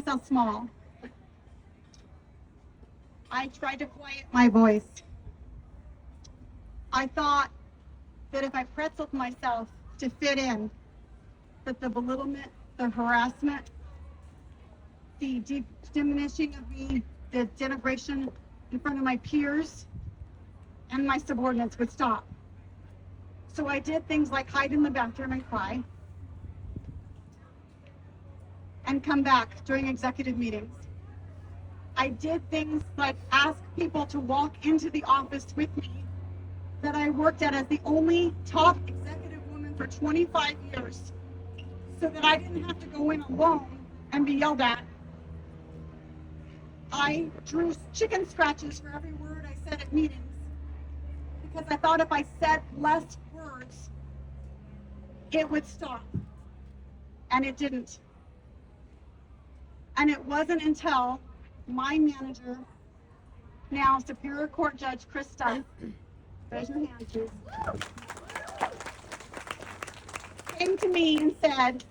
myself small. I tried to quiet my voice. I thought that if I pretzeled myself to fit in, that the belittlement, the harassment, the diminishing of me, the denigration in front of my peers and my subordinates would stop. So I did things like hide in the bathroom and cry and come back during executive meetings. I did things like ask people to walk into the office with me that I worked at as the only top executive woman for 25 years, so that I didn't have to go in alone and be yelled at. I drew chicken scratches for every word I said at meetings because I thought if I said less words, it would stop. And it didn't. And it wasn't until my manager, now Superior Court Judge Chris Dunn, raise your hand, please, came to me and said,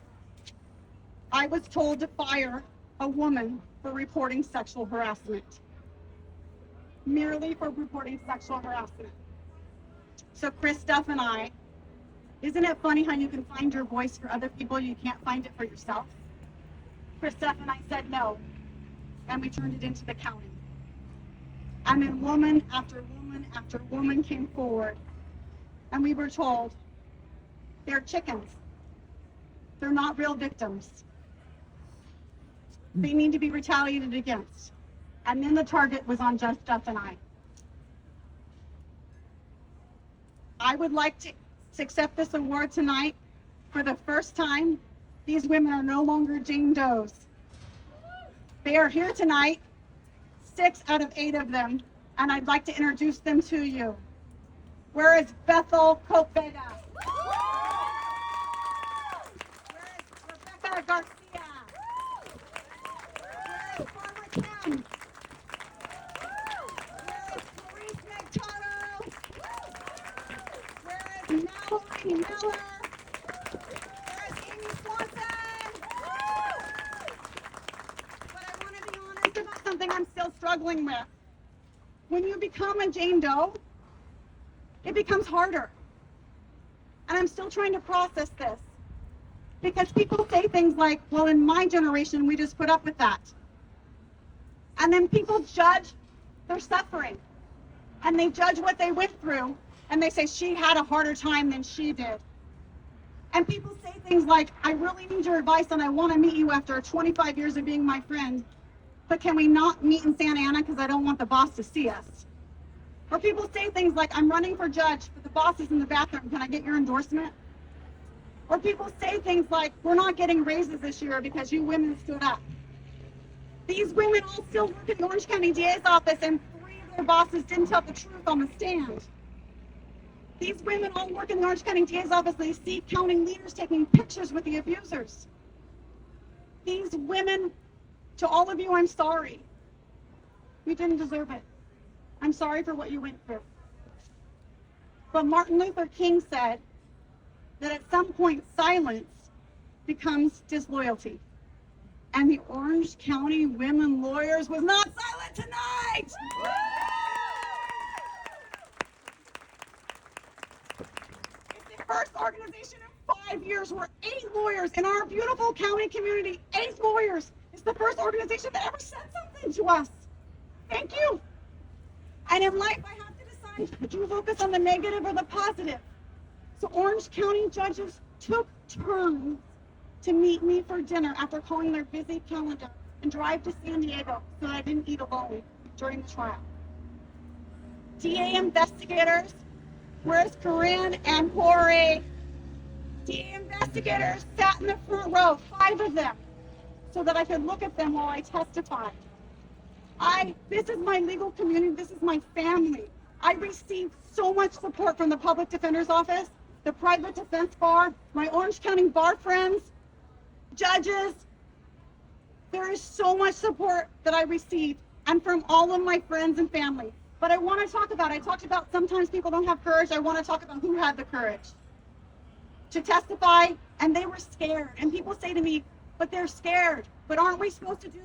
I was told to fire a woman for reporting sexual harassment. Merely for reporting sexual harassment. So Chris Duff and I, isn't it funny how you can find your voice for other people, you can't find it for yourself? Chris Duff and I said no, and we turned it into the county. And then woman after woman after woman came forward, and we were told, they're chickens. They're not real victims. They need to be retaliated against. And then the target was on Judge Duff and I. I would like to accept this award tonight. For the first time, these women are no longer Jane Does. They are here tonight, 6 out of 8 of them, and I'd like to introduce them to you. Where is Bethel Copeda? Where is Rebecca Garcia? Where is Barbara Kim? Where is Maurice McTardo? Where is Mallory Miller? Where is Amy Swanson? But I want to be honest about something I'm still struggling with. When you become a Jane Doe, it becomes harder. And I'm still trying to process this. Because people say things like, well, in my generation, we just put up with that. And then people judge their suffering. And they judge what they went through. And they say, she had a harder time than she did. And people say things like, I really need your advice and I want to meet you after 25 years of being my friend. But can we not meet in Santa Ana because I don't want the boss to see us? Or people say things like, I'm running for judge, but the boss is in the bathroom. Can I get your endorsement? Or people say things like, we're not getting raises this year because you women stood up. These women all still work in the Orange County DA's office, and 3 of their bosses didn't tell the truth on the stand. These women all work in the Orange County DA's office. They see county leaders taking pictures with the abusers. These women, to all of you, I'm sorry. You didn't deserve it. I'm sorry for what you went through. But Martin Luther King said that at some point silence becomes disloyalty. And the Orange County Women Lawyers was not silent tonight! It's the first organization in 5 years where 8 lawyers in our beautiful county community, 8 lawyers, is the first organization that ever said something to us. Thank you. And in life, I have to decide, do you focus on the negative or the positive? So Orange County judges took turns to meet me for dinner after calling their busy calendar and drive to San Diego so that I didn't eat alone during the trial. DA investigators, where's Corinne and Corey? DA investigators sat in the front row, 5 of them, so that I could look at them while I testified. This is my legal community, this is my family. I received so much support from the Public Defender's Office, the Private Defense Bar, my Orange County bar friends, judges. There is so much support that I received, and from all of my friends and family. But I talked about sometimes people don't have courage. I want to talk about who had the courage to testify, and they were scared. And people say to me, but they're scared. But aren't we supposed to do